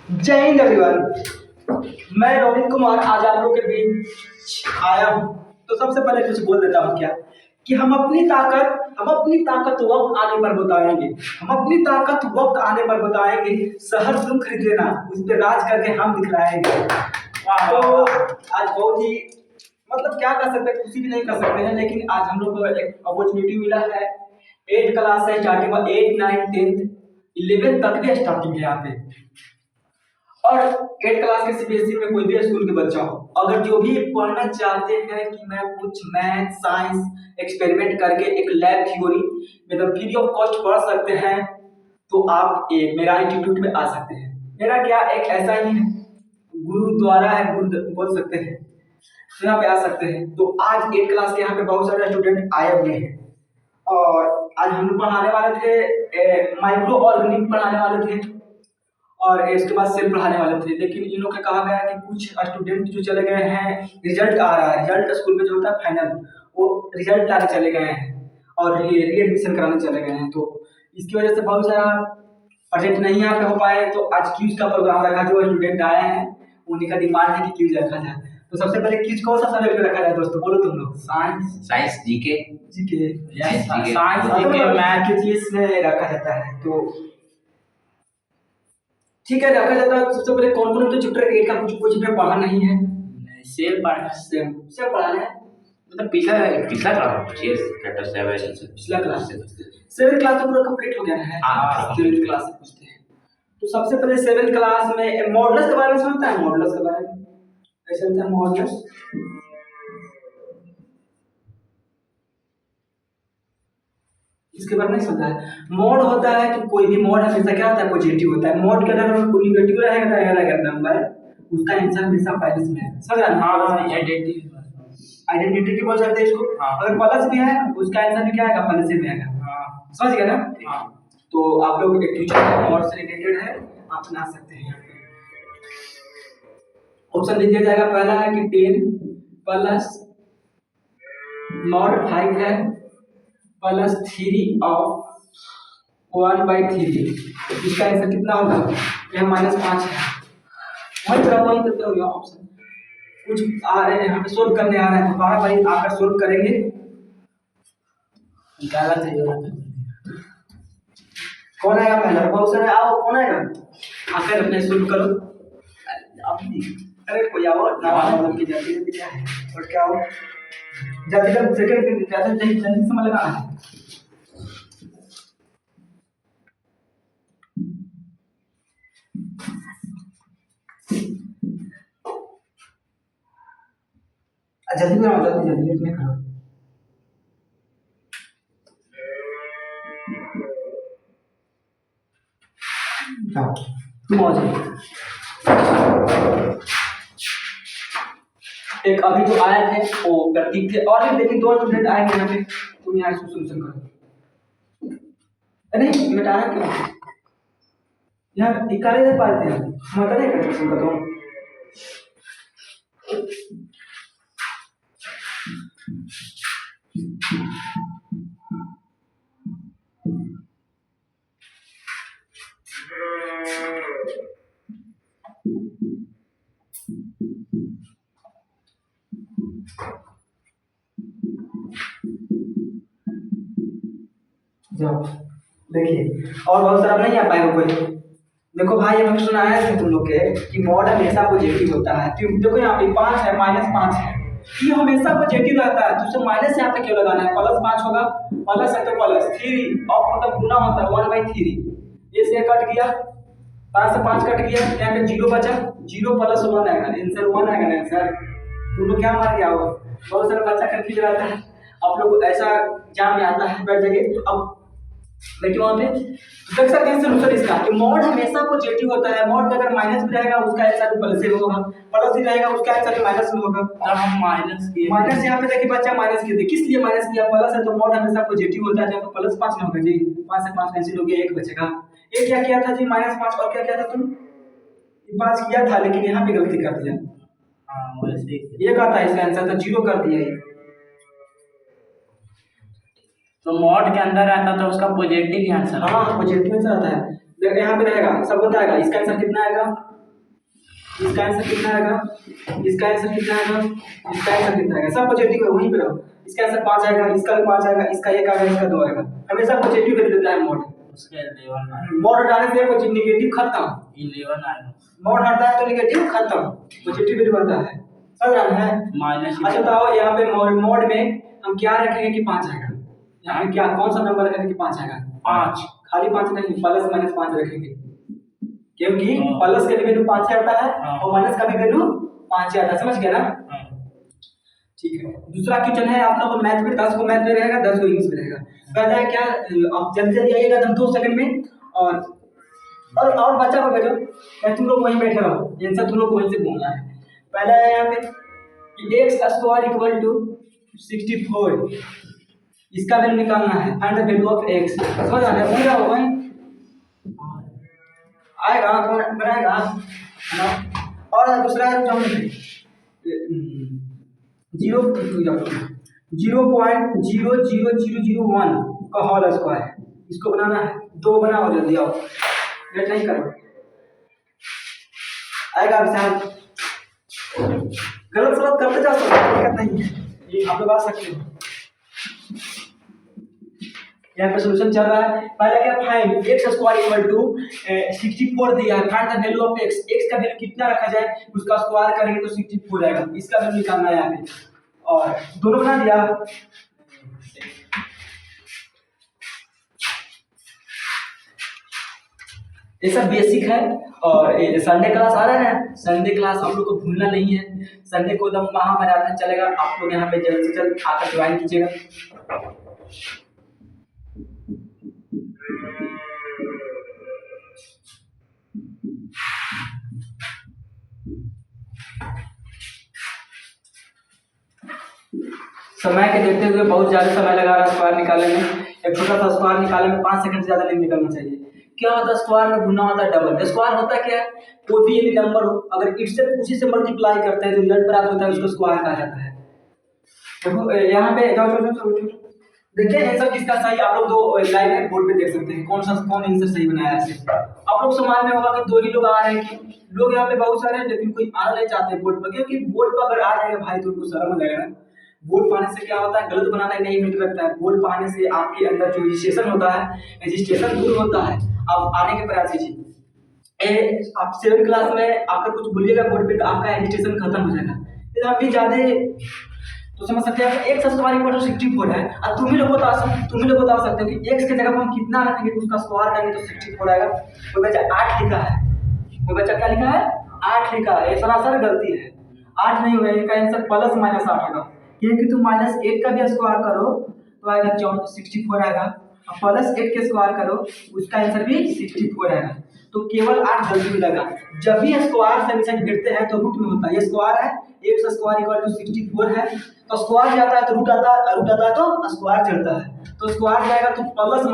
जय हिंद एवरीवन। मैं रोहित कुमार आज आप लोगों के बीच आया हूँ। तो सबसे पहले कुछ बोल देता हूँ क्या कि हम अपनी ताकत वक्त आने पर बताएंगे। हम अपनी ताकत वक्त आने पर बताएंगे। शहर तुम खरीद लेना, उस पर राज करके हम दिखलाएंगे। तो आज बहुत ही मतलब क्या कर सकते हैं, कुछ भी नहीं कर सकते हैं, लेकिन आज हम लोग को एक अपॉर्चुनिटी मिला है। 8 क्लास से स्टार्टिंग, 8 9 10 11 तक भी स्टार्टिंग है यहाँ पे। और 8 क्लास के सीबीएसई में कोई भी स्कूल के बच्चा हो, अगर जो भी पढ़ना चाहते हैं कि मैं कुछ मैथ साइंस एक्सपेरिमेंट करके एक लैब थ्योरी मतलब फ्री ऑफ कॉस्ट पढ़ सकते हैं, तो आप मेरा इंस्टीट्यूट में आ सकते हैं। मेरा क्या एक ऐसा ही है, गुरुद्वारा है, गुरु बोल सकते हैं, तो यहाँ पे आ सकते हैं। तो आज 8 क्लास के यहाँ पे बहुत सारे स्टूडेंट आए हुए हैं और आज हम लोग पढ़ाने वाले थे, माइक्रो ऑर्गेनिक पढ़ाने वाले थे और इसके बाद सेल पढ़ाने वाले थे। लेकिन इन लोग का कहा गया कि कुछ स्टूडेंट जो चले गए हैं, रिजल्ट आ रहा है, रिजल्ट स्कूल में जो होता है फाइनल, वो रिजल्ट लाने चले गए हैं और री एडमिशन कराने चले गए हैं। तो इसकी वजह से बहुत सारा प्रोजेक्ट नहीं यहाँ पे हो पाए। तो आज क्यूज का प्रोग्राम रखा, जो स्टूडेंट आए हैं उन्हीं का डिमांड है कि क्यूज रखा जाए। तो सबसे पहले क्यूज कौन सा सब्जेक्ट में रखा जाए दोस्तों, बोलो तुम लोग। Science GK science GK math के चीज में रखा जाता है। तो ठीक है, रखा जाता है। सबसे पहले कौन कौन तो चैप्टर 8 का कुछ चैप्टर पढ़ा नहीं है, सेल पढ़ा सेल पढ़ाना है। मतलब पिछला क्लास चैप्टर 7 पिछला क्लास से 7 क्लास तो पूरा कंप्लीट हो गया है। हाँ। 7 क्लास से पूछते हैं। तो सबसे पहले 7 क्लास में मॉडल्स के बारे में सुनता है, मॉडल्स के बारे में कैसे होता है मॉडल्स। इसके बारे में नहीं समझा है। मोड होता है कि कोई भी मोड हमेशा क्या होता है, पॉजिटिव होता है। मोड के अंदर कोई नेगेटिव रहेगा नंबर, उसका आंसर हमेशा प्लस में है। समझ रहे हैं? हाँ, आइडेंटिटी की बोल सकते हैं इसको। अगर प्लस भी है उसका आंसर भी क्या आएगा, प्लस में आएगा। समझ गए ना? तो आप लोग एक फ्यूचर मोड से रिलेटेड है, आप बना सकते हैं। ऑप्शन लिख दिया जाएगा। पहला है कि 10 प्लस मॉड 5 है प्लस 3 ऑफ 1/3। इसका आंसर कितना होगा? यह -5 है। वही करते हो यहाँ ऑप्शन कुछ आ रहे हैं, यहाँ पे सोल्व करने आ रहे हैं, तो बार बार आकर सोल्व करेंगे। निकाला चाहिए। कौन आएगा पहला? बहुत सारे आओ, कौन आएगा आकर अपने सोल्व करो। अरे कोई आओ ना, मतलब की जाती है क्या है और क्या हो जल्दी जल्दी सेकंड ज्यादा जल्दी समझ लगा है। जल्दी करो, जल्दी लेट नहीं करो। जाओ तुम आ जाओ। एक अभी जो आए थे वो प्रतीक थे, और भी लेकिन 2 स्टूडेंट आएंगे यहाँ पे। तुम यहाँ सोल्यूशन करो। नहीं मिटाना क्यों यहाँ इकाले दे पाते हैं, मत नहीं कर सकते तुम। जाओ देखिए, और बहुत सारा नहीं आ पाएगा कोई। देखो भाई, हम सुनाया था तुम लोग के कि मॉड हमेशा पॉजिटिव होता है। देखो यहाँ पे 5 है, -5 है, ये हमेशा पॉजिटिव रहता है। तो उसे माइनस यहाँ पे क्यों लगाना है? +5 होगा, प्लस है तो प्लस 3 और मतलब गुना होता है 1/3। ये से कट गया, 5 से 5 कट गया, यहाँ पे 0 बचा, 0 + 1 आएगा, आंसर 1 आएगा ना आंसर। तुम लोग क्या मार गया हो? बहुत सारा बच्चा कंफ्यूज रहता है। आप लोग ऐसा एग्जाम में आता है बैठ जगह। अब देखिए वहाँ पे देख सकते हैं सोल्यूशन इसका कि मॉड हमेशा पॉजिटिव होता है। मॉड अगर माइनस भी रहेगा उसका आंसर प्लस ही होगा, प्लस ही रहेगा उसका आंसर माइनस में होगा। तब हम माइनस यहाँ पे देखिए बच्चा माइनस किए थे, किस लिए माइनस किया? प्लस है तो मॉड हमेशा पॉजिटिव होता है। जब +5 में होगा जी, 5 से 5 कैंसिल हो गया, 1 बचेगा। ये क्या किया था जी? -5 और क्या किया था तुम? 5 किया था, लेकिन यहाँ पे गलती कर दिया। वैसे ये कहता है इसका आंसर तो 0 कर दिया। तो मॉड के अंदर रहता तो उसका पॉजिटिव ही आंसर। हाँ पॉजिटिव आंसर आता है। देखो यहाँ पे रहेगा, सब बताएगा इसका आंसर कितना आएगा। इसका आंसर कितना आएगा, इसका आंसर कितना आएगा, इसका आंसर कितना आएगा, सब पॉजिटिव है, वहीं पे रहो। इसका आंसर 5 आएगा, इसका भी 5 आएगा, इसका 1 आएगा, इसका 2 आएगा, हमेशा पॉजिटिव कर देता है मोड। उसके 11 मोड हटाने से कुछ नेगेटिव खत्म, 11 आएगा, मोड हटता है तो नेगेटिव खत्म, पॉजिटिव भी बनता है, समझ रहा है। माइनस। अच्छा बताओ यहाँ पे मोड में हम क्या रखेंगे कि 5 आएगा, यहाँ पे क्या कौन सा नंबर रखेंगे कि 5 आएगा, 5, खाली 5 नहीं, प्लस माइनस 5 रखेंगे, क्योंकि प्लस का भी वैल्यू 5 आता है और माइनस का भी वैल्यू 5 आता है, समझ गया ना। ठीक है, दूसरा क्वेश्चन है आप लोग को मैथ में, 10 को मैथ में रहेगा, 10 को इंग्लिश में रहेगा। पहला है क्या, आप जल्दी जल्दी आइएगा, एकदम 2 सेकंड में, और बच्चा को भेजो, या तुम लोग वहीं बैठे रहो, आंसर तुम लोग को वहीं से बोलना है। पहला है यहाँ पे कि x स्क्वायर इक्वल टू 64, इसका वैल्यू निकालना है, find the value of x, समझ आ रहा है, पूरा होगा आएगा, बनाएगा है ना। और दूसरा है जो हम 0.00001 का होल स्क्वायर, इसको बनाना है, 2 बनाओ जल्दी, आओ लेट नहीं करो, आएगा विशाल, गलत सलत करते जा सकते हैं, दिक्कत नहीं है, ये आप लोग आ सकते हो। यहाँ पे सॉल्यूशन चल रहा है, पहला क्या, find x square equal to 64 दिया है, find the value of x, x का वैल्यू कितना रखा जाए, उसका स्क्वायर करेंगे तो 64 आएगा, इसका वैल्यू निकालना है यहाँ पे, और दोनों बना दिया। ये सब बेसिक है, और ये संडे क्लास आ रहा है, संडे क्लास हम लोग को भूलना नहीं है, संडे को एकदम महामैराथन चलेगा, आप लोग यहाँ पे जल्द से जल्द आकर ज्वाइन कीजिएगा। समय के देखते हुए बहुत ज़्यादा समय लगा रहा है स्क्वायर निकालने में, एक छोटा सा स्क्वायर निकालने में 5 सेकंड से ज़्यादा नहीं निकलना चाहिए। क्या होता है स्क्वायर में गुना होता है डबल, स्क्वायर होता क्या है, कोई भी एनी नंबर हो अगर इससे उसी से मल्टीप्लाई करते हैं तो रिजल्ट प्राप्त होता है, उसको स्क्वायर कहा जाता है। देखो यहाँ पे देखिए आंसर किसका सही, आप लोग 2 लाइन में बोर्ड पे देख सकते हैं, कौन आंसर सही बनाया है। आप लोग समझ में होगा कि 2 ही लोग आ रहे हैं, कि लोग यहाँ पे बहुत सारे हैं लेकिन कोई आना नहीं चाहते बोर्ड पर, क्योंकि बोर्ड पर अगर आ जाएगा भाई तो उनको शर्म आ जाएगा ना। बोर्ड पाने से क्या होता है, गलत बनाना ही नहीं मिल रखता है, बोर्ड पाने से आपके अंदर जो रजिस्ट्रेशन होता है, रजिस्ट्रेशन दूर होता है, आप आने के प्रयास कीजिए। आप 7th क्लास में आकर कुछ बोलिएगा बोर्ड पे तो आपका रजिस्ट्रेशन खत्म हो जाएगा, फिर आप भी ज़्यादा तो समझ सकते हैं। x स्क्वायर इक्वल टू 64 है, और तुम ही लोग बता सकते हो कि x के जगह पर हम कितना रखेंगे तो उसका स्क्वायर करेंगे तो 64 आएगा। कोई बच्चा 8 लिखा है, कोई बच्चा क्या लिखा है, 8 लिखा है, ये सरासर गलती है, 8 नहीं होगा, इसका आंसर प्लस माइनस 8 होगा, क्योंकि तुम -8 का भी स्क्वायर करो तो आएगा 64 आएगा, और +8 के स्क्वायर करो उसका आंसर भी 64 आएगा। तो केवल 8 गलती मिलेगा, जब भी स्क्वायर से हमेशा भिड़ते हैं तो रूट में होता है, ये स्क्वायर है, x स्क्वायर इक्वल टू 64 है, तो स्क्वायर जाता है तो रूट आता है तो स्क्वायर चलता है, तो स्क्वायर जाएगा तो प्लस